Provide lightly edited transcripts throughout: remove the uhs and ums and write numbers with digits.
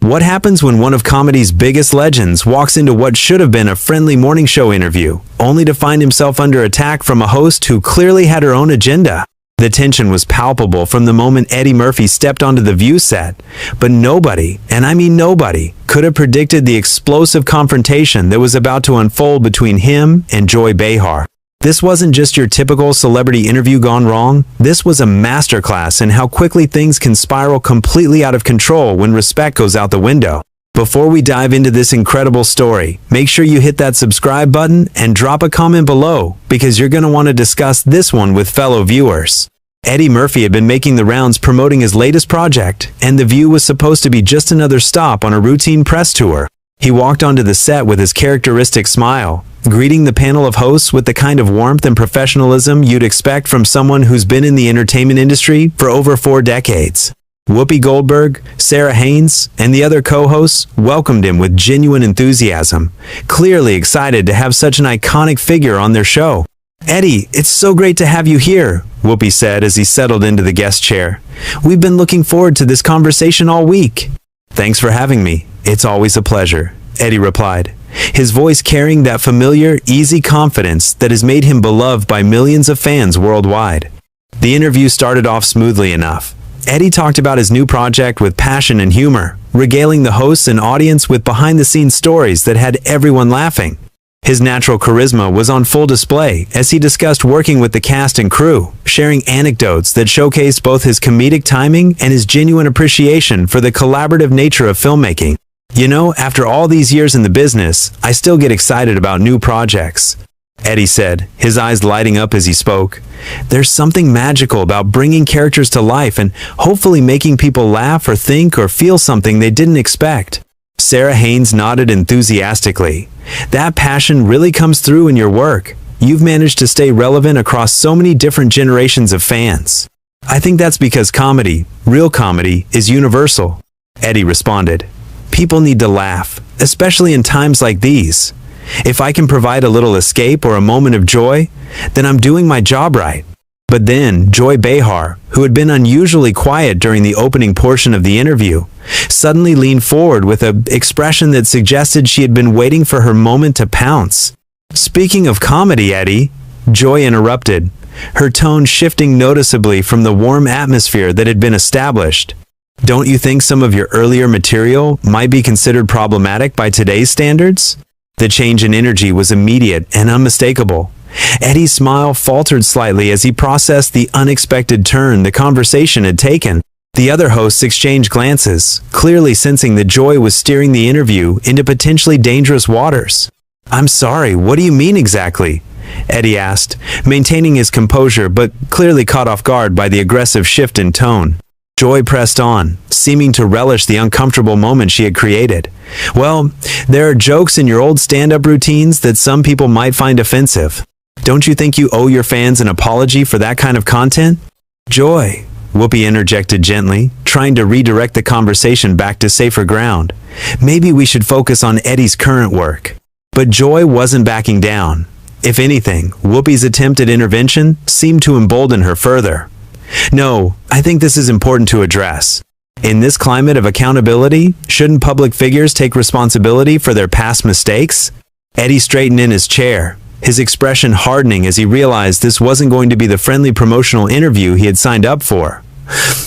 What happens when one of comedy's biggest legends walks into what should have been a friendly morning show interview, only to find himself under attack from a host who clearly had her own agenda? The tension was palpable from the moment Eddie Murphy stepped onto the View set, but nobody, and I mean nobody, could have predicted the explosive confrontation that was about to unfold between him and Joy Behar. This wasn't just your typical celebrity interview gone wrong. This was a masterclass in how quickly things can spiral completely out of control when respect goes out the window. Before we dive into this incredible story, make sure you hit that subscribe button and drop a comment below, because you're going to want to discuss this one with fellow viewers. Eddie Murphy had been making the rounds promoting his latest project, and The View was supposed to be just another stop on a routine press tour. He walked onto the set with his characteristic smile, greeting the panel of hosts with the kind of warmth and professionalism you'd expect from someone who's been in the entertainment industry for over 4 decades. Whoopi Goldberg, Sarah Haynes, and the other co-hosts welcomed him with genuine enthusiasm, clearly excited to have such an iconic figure on their show. "Eddie, it's so great to have you here," Whoopi said as he settled into the guest chair. "We've been looking forward to this conversation all week." "Thanks for having me. It's always a pleasure," Eddie replied, his voice carrying that familiar, easy confidence that has made him beloved by millions of fans worldwide. The interview started off smoothly enough. Eddie talked about his new project with passion and humor, regaling the hosts and audience with behind-the-scenes stories that had everyone laughing. His natural charisma was on full display as he discussed working with the cast and crew, sharing anecdotes that showcased both his comedic timing and his genuine appreciation for the collaborative nature of filmmaking. "You know, after all these years in the business, I still get excited about new projects," Eddie said, his eyes lighting up as he spoke. "There's something magical about bringing characters to life and hopefully making people laugh or think or feel something they didn't expect." Sarah Haynes nodded enthusiastically. "That passion really comes through in your work. You've managed to stay relevant across so many different generations of fans." "I think that's because comedy, real comedy, is universal," Eddie responded. "People need to laugh, especially in times like these. If I can provide a little escape or a moment of joy, then I'm doing my job right." But then, Joy Behar, who had been unusually quiet during the opening portion of the interview, suddenly leaned forward with an expression that suggested she had been waiting for her moment to pounce. "Speaking of comedy, Eddie," Joy interrupted, her tone shifting noticeably from the warm atmosphere that had been established. "Don't you think some of your earlier material might be considered problematic by today's standards?" The change in energy was immediate and unmistakable. Eddie's smile faltered slightly as he processed the unexpected turn the conversation had taken. The other hosts exchanged glances, clearly sensing that Joy was steering the interview into potentially dangerous waters. "I'm sorry, what do you mean exactly?" Eddie asked, maintaining his composure but clearly caught off guard by the aggressive shift in tone. Joy pressed on, seeming to relish the uncomfortable moment she had created. "Well, there are jokes in your old stand-up routines that some people might find offensive. Don't you think you owe your fans an apology for that kind of content?" "Joy," Whoopi interjected gently, trying to redirect the conversation back to safer ground. "Maybe we should focus on Eddie's current work." But Joy wasn't backing down. If anything, Whoopi's attempt at intervention seemed to embolden her further. "No, I think this is important to address. In this climate of accountability, shouldn't public figures take responsibility for their past mistakes?" Eddie straightened in his chair, his expression hardening as he realized this wasn't going to be the friendly promotional interview he had signed up for.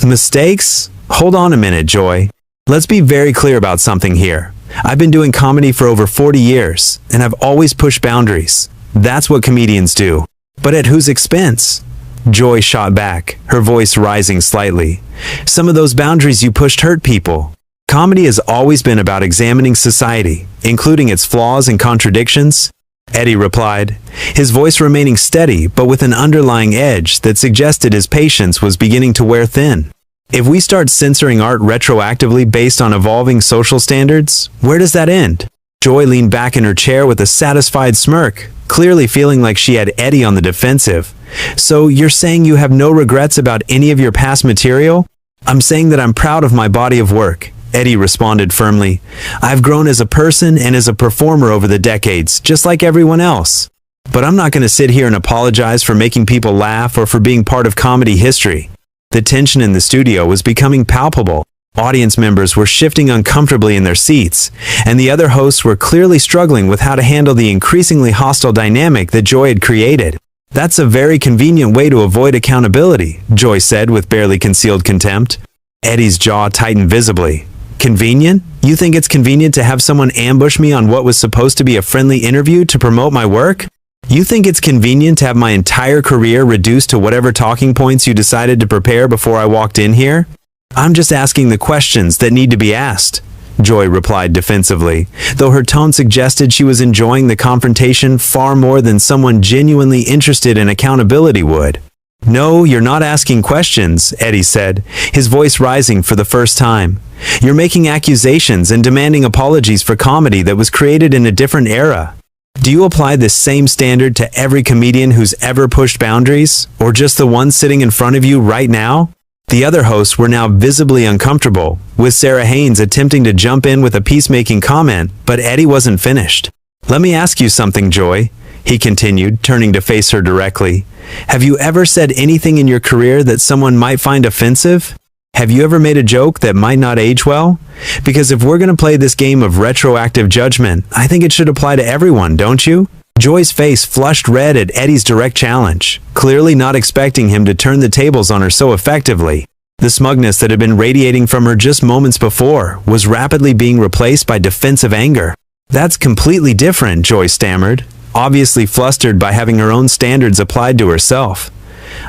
"Mistakes? Hold on a minute, Joy. Let's be very clear about something here. I've been doing comedy for over 40 years, and I've always pushed boundaries. That's what comedians do. But at whose expense?" Joy shot back, her voice rising slightly. "Some of those boundaries you pushed hurt people. Comedy has always been about examining society, including its flaws and contradictions," Eddie replied, his voice remaining steady but with an underlying edge that suggested his patience was beginning to wear thin. "If we start censoring art retroactively based on evolving social standards, where does that end?" Joy leaned back in her chair with a satisfied smirk, clearly feeling like she had Eddie on the defensive. "So you're saying you have no regrets about any of your past material?" "I'm saying that I'm proud of my body of work," Eddie responded firmly. "I've grown as a person and as a performer over the decades, just like everyone else. But I'm not going to sit here and apologize for making people laugh or for being part of comedy history." The tension in the studio was becoming palpable. Audience members were shifting uncomfortably in their seats, and the other hosts were clearly struggling with how to handle the increasingly hostile dynamic that Joy had created. "That's a very convenient way to avoid accountability," Joy said with barely concealed contempt. Eddie's jaw tightened visibly. "Convenient? You think it's convenient to have someone ambush me on what was supposed to be a friendly interview to promote my work? You think it's convenient to have my entire career reduced to whatever talking points you decided to prepare before I walked in here? I'm just asking the questions that need to be asked," Joy replied defensively, though her tone suggested she was enjoying the confrontation far more than someone genuinely interested in accountability would. "No, you're not asking questions," Eddie said, his voice rising for the first time. "You're making accusations and demanding apologies for comedy that was created in a different era. Do you apply this same standard to every comedian who's ever pushed boundaries, or just the one sitting in front of you right now?" The other hosts were now visibly uncomfortable, with Sarah Haynes attempting to jump in with a peacemaking comment, but Eddie wasn't finished. "Let me ask you something, Joy," he continued, turning to face her directly. "Have you ever said anything in your career that someone might find offensive? Have you ever made a joke that might not age well? Because if we're going to play this game of retroactive judgment, I think it should apply to everyone, don't you?" Joy's face flushed red at Eddie's direct challenge, clearly not expecting him to turn the tables on her so effectively. The smugness that had been radiating from her just moments before was rapidly being replaced by defensive anger. "That's completely different," Joy stammered, obviously flustered by having her own standards applied to herself.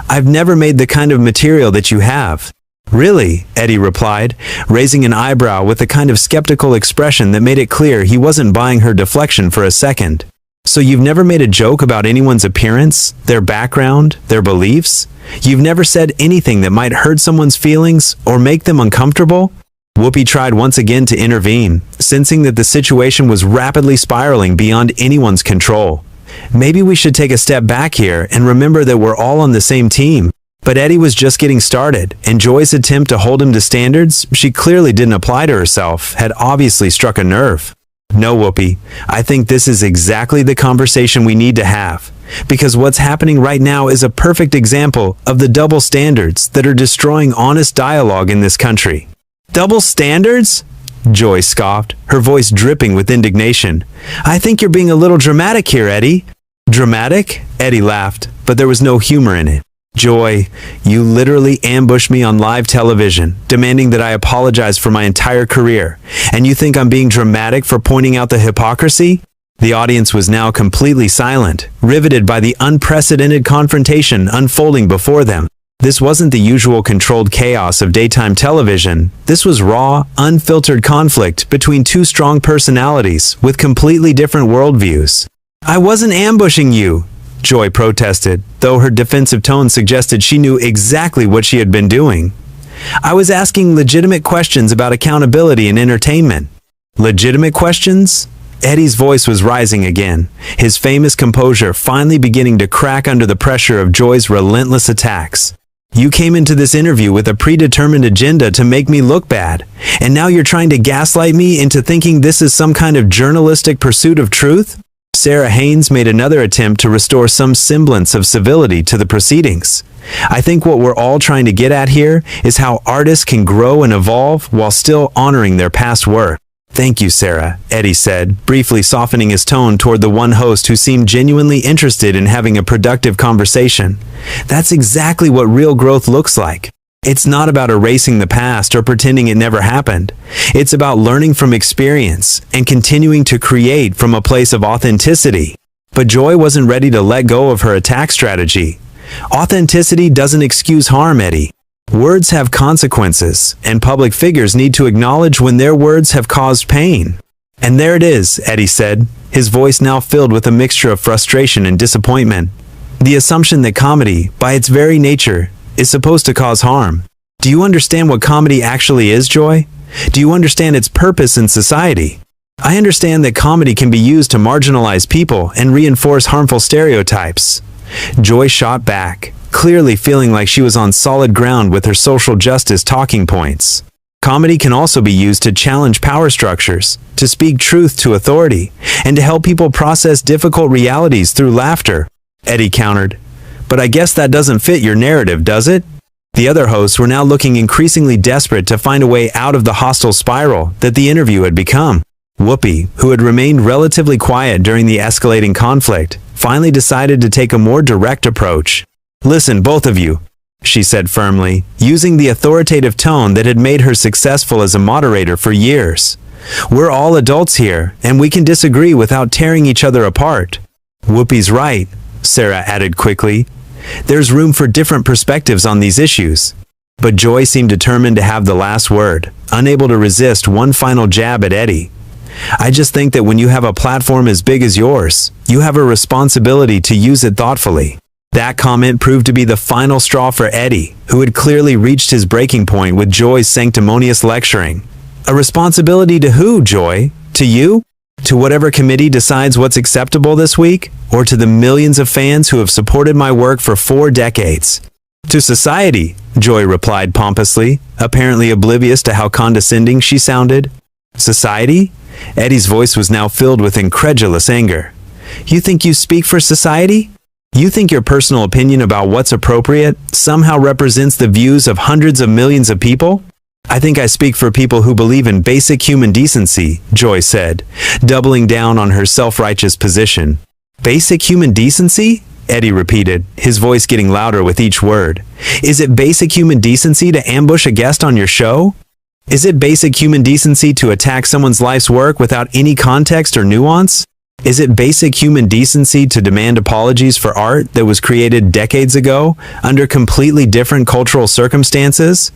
"I've never made the kind of material that you have." "Really?" Eddie replied, raising an eyebrow with a kind of skeptical expression that made it clear he wasn't buying her deflection for a second. "So you've never made a joke about anyone's appearance, their background, their beliefs? You've never said anything that might hurt someone's feelings or make them uncomfortable?" Whoopi tried once again to intervene, sensing that the situation was rapidly spiraling beyond anyone's control. "Maybe we should take a step back here and remember that we're all on the same team." But Eddie was just getting started, and Joy's attempt to hold him to standards she clearly didn't apply to herself had obviously struck a nerve. "No, Whoopi, I think this is exactly the conversation we need to have, because what's happening right now is a perfect example of the double standards that are destroying honest dialogue in this country." "Double standards?" Joy scoffed, her voice dripping with indignation. "I think you're being a little dramatic here, Eddie." "Dramatic?" Eddie laughed, but there was no humor in it. "Joy, you literally ambushed me on live television, demanding that I apologize for my entire career, and you think I'm being dramatic for pointing out the hypocrisy?" The audience was now completely silent, riveted by the unprecedented confrontation unfolding before them. This wasn't the usual controlled chaos of daytime television. This was raw, unfiltered conflict between two strong personalities with completely different worldviews. "I wasn't ambushing you," Joy protested, though her defensive tone suggested she knew exactly what she had been doing. "I was asking legitimate questions about accountability and entertainment." "Legitimate questions?" Eddie's voice was rising again, his famous composure finally beginning to crack under the pressure of Joy's relentless attacks. "You came into this interview with a predetermined agenda to make me look bad, and now you're trying to gaslight me into thinking this is some kind of journalistic pursuit of truth?" Sarah Haynes made another attempt to restore some semblance of civility to the proceedings. "I think what we're all trying to get at here is how artists can grow and evolve while still honoring their past work." "Thank you, Sarah," Eddie said, briefly softening his tone toward the one host who seemed genuinely interested in having a productive conversation. "That's exactly what real growth looks like. It's not about erasing the past or pretending it never happened. It's about learning from experience and continuing to create from a place of authenticity." But Joy wasn't ready to let go of her attack strategy. "Authenticity doesn't excuse harm, Eddie. Words have consequences, and public figures need to acknowledge when their words have caused pain." "And there it is," Eddie said, his voice now filled with a mixture of frustration and disappointment. "The assumption that comedy, by its very nature, is supposed to cause harm. Do you understand what comedy actually is, Joy? Do you understand its purpose in society? I understand that comedy can be used to marginalize people and reinforce harmful stereotypes." Joy shot back, clearly feeling like she was on solid ground with her social justice talking points. "Comedy can also be used to challenge power structures, to speak truth to authority, and to help people process difficult realities through laughter," Eddie countered. "But I guess that doesn't fit your narrative, does it?" The other hosts were now looking increasingly desperate to find a way out of the hostile spiral that the interview had become. Whoopi, who had remained relatively quiet during the escalating conflict, finally decided to take a more direct approach. "Listen, both of you," she said firmly, using the authoritative tone that had made her successful as a moderator for years. "We're all adults here, and we can disagree without tearing each other apart." "Whoopi's right," Sarah added quickly. "There's room for different perspectives on these issues." But Joy seemed determined to have the last word, unable to resist one final jab at Eddie. "I just think that when you have a platform as big as yours, you have a responsibility to use it thoughtfully." That comment proved to be the final straw for Eddie, who had clearly reached his breaking point with Joy's sanctimonious lecturing. "A responsibility to who, Joy? To you? To whatever committee decides what's acceptable this week? Or to the millions of fans who have supported my work for 4 decades?" "To society," Joy replied pompously, apparently oblivious to how condescending she sounded. "Society?" Eddie's voice was now filled with incredulous anger. "You think you speak for society? You think your personal opinion about what's appropriate somehow represents the views of hundreds of millions of people?" "I think I speak for people who believe in basic human decency," Joy said, doubling down on her self-righteous position. "Basic human decency?" Eddie repeated, his voice getting louder with each word. "Is it basic human decency to ambush a guest on your show? Is it basic human decency to attack someone's life's work without any context or nuance? Is it basic human decency to demand apologies for art that was created decades ago under completely different cultural circumstances?"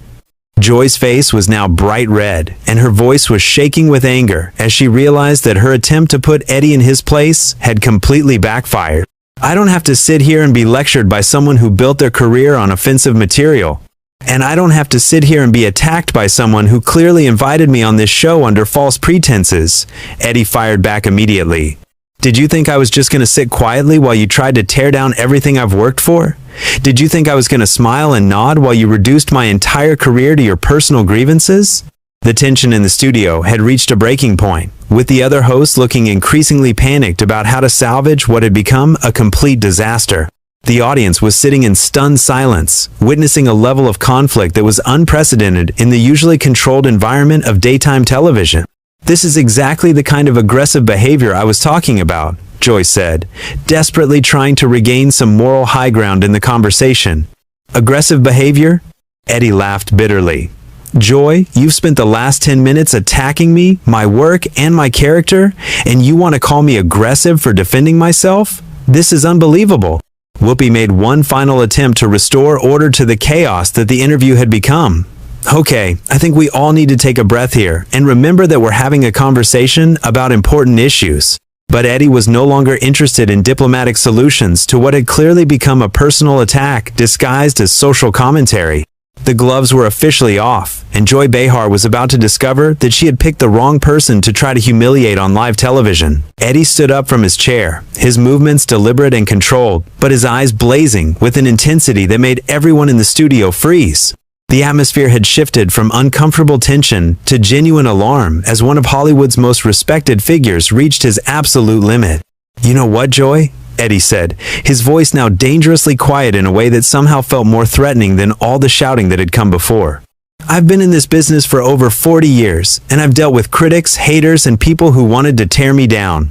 Joy's face was now bright red, and her voice was shaking with anger as she realized that her attempt to put Eddie in his place had completely backfired. "I don't have to sit here and be lectured by someone who built their career on offensive material. And I don't have to sit here and be attacked by someone who clearly invited me on this show under false pretenses," Eddie fired back immediately. "Did you think I was just going to sit quietly while you tried to tear down everything I've worked for? Did you think I was going to smile and nod while you reduced my entire career to your personal grievances?" The tension in the studio had reached a breaking point, with the other hosts looking increasingly panicked about how to salvage what had become a complete disaster. The audience was sitting in stunned silence, witnessing a level of conflict that was unprecedented in the usually controlled environment of daytime television. "This is exactly the kind of aggressive behavior I was talking about," Joy said, desperately trying to regain some moral high ground in the conversation. "Aggressive behavior?" Eddie laughed bitterly. "Joy, you've spent the last 10 minutes attacking me, my work, and my character, and you want to call me aggressive for defending myself? This is unbelievable." Whoopi made one final attempt to restore order to the chaos that the interview had become. "Okay, I think we all need to take a breath here and remember that we're having a conversation about important issues." But Eddie was no longer interested in diplomatic solutions to what had clearly become a personal attack disguised as social commentary. The gloves were officially off, and Joy Behar was about to discover that she had picked the wrong person to try to humiliate on live television. Eddie stood up from his chair, his movements deliberate and controlled, but his eyes blazing with an intensity that made everyone in the studio freeze. The atmosphere had shifted from uncomfortable tension to genuine alarm as one of Hollywood's most respected figures reached his absolute limit. "You know what, Joy?" Eddie said, his voice now dangerously quiet in a way that somehow felt more threatening than all the shouting that had come before. "I've been in this business for over 40 years, and I've dealt with critics, haters, and people who wanted to tear me down.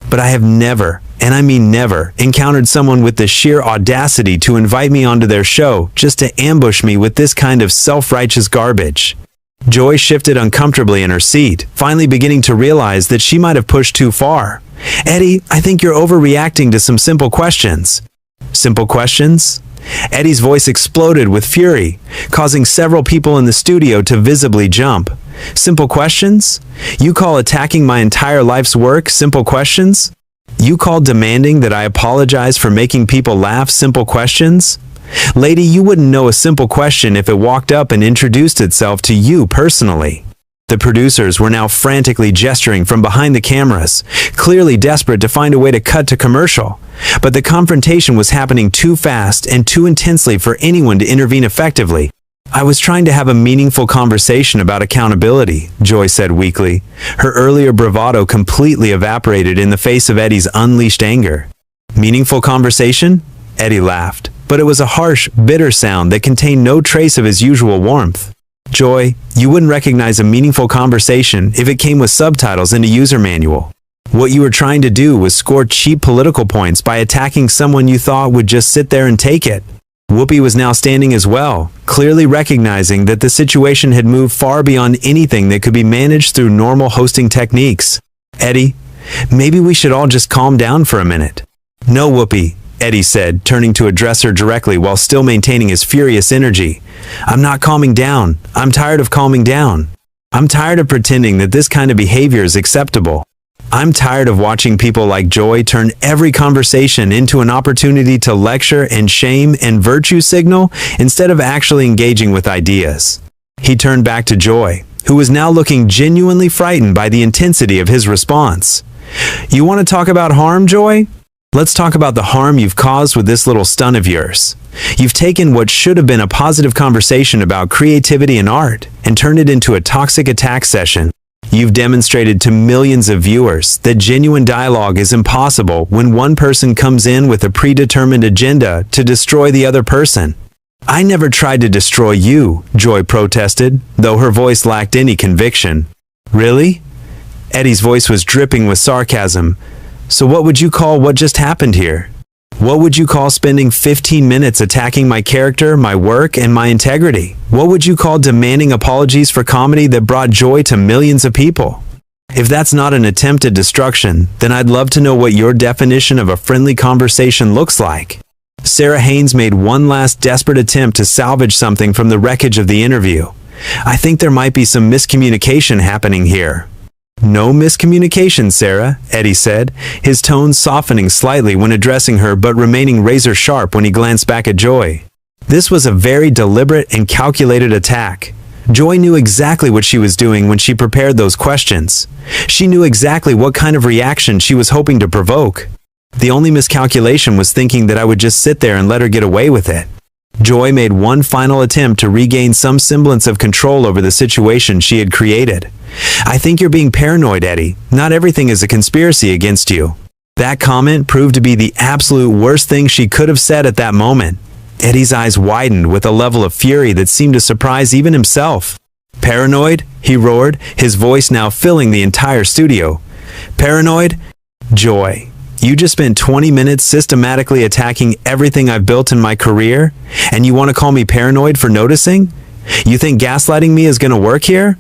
But I have never, and I mean never, encountered someone with the sheer audacity to invite me onto their show just to ambush me with this kind of self-righteous garbage." Joy shifted uncomfortably in her seat, finally beginning to realize that she might have pushed too far. "Eddie, I think you're overreacting to some simple questions." "Simple questions?" Eddie's voice exploded with fury, causing several people in the studio to visibly jump. "Simple questions? You call attacking my entire life's work simple questions? You call demanding that I apologize for making people laugh simple questions? Lady, you wouldn't know a simple question if it walked up and introduced itself to you personally." The producers were now frantically gesturing from behind the cameras, clearly desperate to find a way to cut to commercial. But the confrontation was happening too fast and too intensely for anyone to intervene effectively. "I was trying to have a meaningful conversation about accountability," Joy said weakly. Her earlier bravado completely evaporated in the face of Eddie's unleashed anger. "Meaningful conversation?" Eddie laughed. but it was a harsh, bitter sound that contained no trace of his usual warmth. Joy, you wouldn't recognize a meaningful conversation if it came with subtitles and a user manual. What you were trying to do was score cheap political points by attacking someone you thought would just sit there and take it. Whoopi was now standing as well, clearly recognizing that the situation had moved far beyond anything that could be managed through normal hosting techniques. Eddie, maybe we should all just calm down for a minute. No, Whoopi, Eddie said, turning to address her directly while still maintaining his furious energy. I'm not calming down. I'm tired of calming down. I'm tired of pretending that this kind of behavior is acceptable. I'm tired of watching people like Joy turn every conversation into an opportunity to lecture and shame and virtue signal instead of actually engaging with ideas. He turned back to Joy, who was now looking genuinely frightened by the intensity of his response. You want to talk about harm, Joy? Let's talk about the harm you've caused with this little stunt of yours. You've taken what should have been a positive conversation about creativity and art and turned it into a toxic attack session. You've demonstrated to millions of viewers that genuine dialogue is impossible when one person comes in with a predetermined agenda to destroy the other person. I never tried to destroy you, Joy protested, though her voice lacked any conviction. Really? Eddie's voice was dripping with sarcasm. So what would you call what just happened here? What would you call spending 15 minutes attacking my character, my work, and my integrity? What would you call demanding apologies for comedy that brought joy to millions of people? If that's not an attempt at destruction, then I'd love to know what your definition of a friendly conversation looks like. Sarah Haynes made one last desperate attempt to salvage something from the wreckage of the interview. I think there might be some miscommunication happening here. No miscommunication, Sarah, Eddie said, his tone softening slightly when addressing her but remaining razor-sharp when he glanced back at Joy. This was a very deliberate and calculated attack. Joy knew exactly what she was doing when she prepared those questions. She knew exactly what kind of reaction she was hoping to provoke. The only miscalculation was thinking that I would just sit there and let her get away with it. Joy made one final attempt to regain some semblance of control over the situation she had created. I think you're being paranoid, Eddie. Not everything is a conspiracy against you. That comment proved to be the absolute worst thing she could have said at that moment. Eddie's eyes widened with a level of fury that seemed to surprise even himself. Paranoid? He roared, his voice now filling the entire studio. Paranoid? Joy, you just spent 20 minutes systematically attacking everything I've built in my career, and you want to call me paranoid for noticing? You think gaslighting me is going to work here?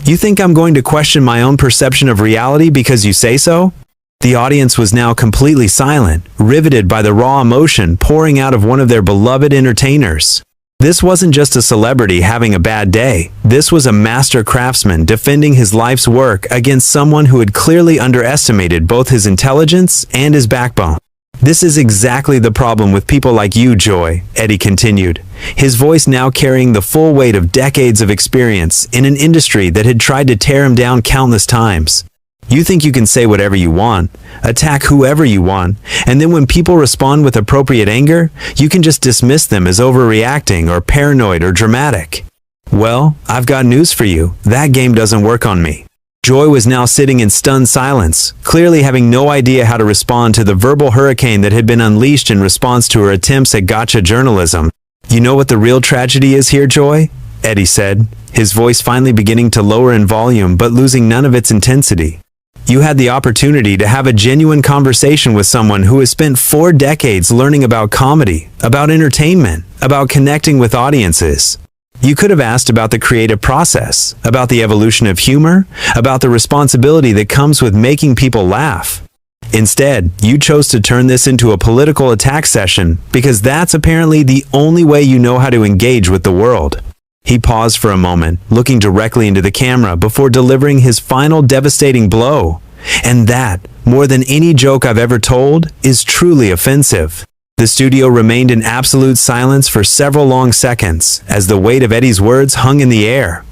You think I'm going to question my own perception of reality because you say so? The audience was now completely silent, riveted by the raw emotion pouring out of one of their beloved entertainers. This wasn't just a celebrity having a bad day. This was a master craftsman defending his life's work against someone who had clearly underestimated both his intelligence and his backbone. This is exactly the problem with people like you, Joy, Eddie continued, his voice now carrying the full weight of decades of experience in an industry that had tried to tear him down countless times. You think you can say whatever you want, attack whoever you want, and then when people respond with appropriate anger, you can just dismiss them as overreacting or paranoid or dramatic. Well, I've got news for you. That game doesn't work on me. Joy was now sitting in stunned silence, clearly having no idea how to respond to the verbal hurricane that had been unleashed in response to her attempts at gotcha journalism. You know what the real tragedy is here, Joy? Eddie said, his voice finally beginning to lower in volume but losing none of its intensity. You had the opportunity to have a genuine conversation with someone who has spent 4 decades learning about comedy, about entertainment, about connecting with audiences. You could have asked about the creative process, about the evolution of humor, about the responsibility that comes with making people laugh. Instead, you chose to turn this into a political attack session because that's apparently the only way you know how to engage with the world. He paused for a moment, looking directly into the camera before delivering his final devastating blow. And that, more than any joke I've ever told, is truly offensive. The studio remained in absolute silence for several long seconds as the weight of Eddie's words hung in the air.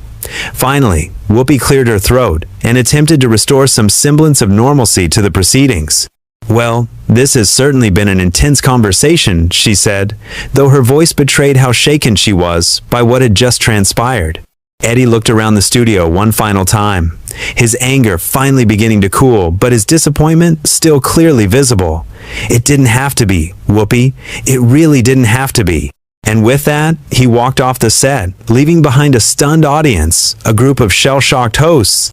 Finally, Whoopi cleared her throat and attempted to restore some semblance of normalcy to the proceedings. Well, this has certainly been an intense conversation, she said, though her voice betrayed how shaken she was by what had just transpired. Eddie looked around the studio one final time, his anger finally beginning to cool, but his disappointment still clearly visible. It didn't have to be, Whoopi. It really didn't have to be. And with that, he walked off the set, leaving behind a stunned audience, a group of shell-shocked hosts,